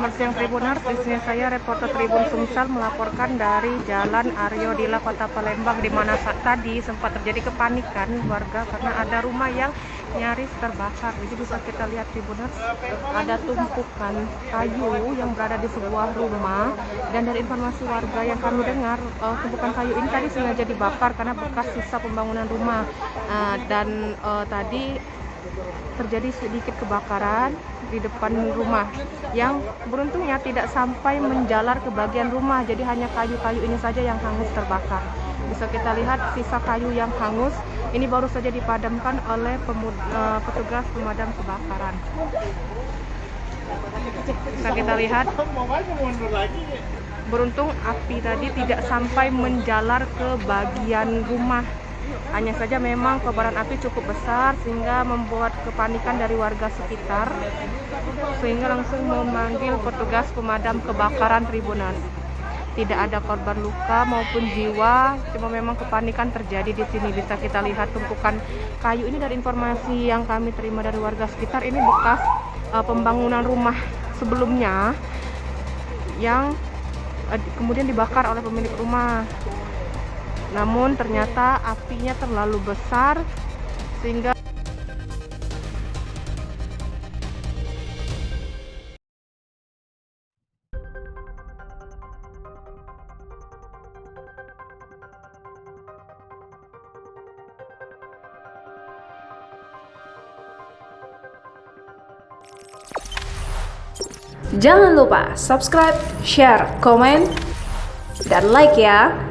Selamat siang Tribuners, di sini saya reporter Tribun Sumsel melaporkan dari Jalan Aryo Dila Kota Palembang, di mana tadi sempat terjadi kepanikan warga karena ada rumah yang nyaris terbakar. Jadi bisa kita lihat Tribuners, ada tumpukan kayu yang berada di sebuah rumah, dan dari informasi warga yang kami dengar, tumpukan kayu ini tadi sengaja dibakar karena bekas sisa pembangunan rumah. Dan tadi terjadi sedikit kebakaran di depan rumah yang beruntungnya tidak sampai menjalar ke bagian rumah, jadi hanya kayu-kayu ini saja yang hangus terbakar. Bisa kita lihat sisa kayu yang hangus ini baru saja dipadamkan oleh petugas pemadam kebakaran. Bisa kita lihat, beruntung api tadi tidak sampai menjalar ke bagian rumah. Hanya saja memang kobaran api cukup besar sehingga membuat kepanikan dari warga sekitar, sehingga langsung memanggil petugas pemadam kebakaran Tribuners. Tidak ada korban luka maupun jiwa, cuma memang kepanikan terjadi di sini. Bisa kita lihat tumpukan kayu ini, dari informasi yang kami terima dari warga sekitar, ini bekas pembangunan rumah sebelumnya yang kemudian dibakar oleh pemilik rumah. Namun ternyata apinya terlalu besar sehingga jangan lupa subscribe, share, komen, dan like ya.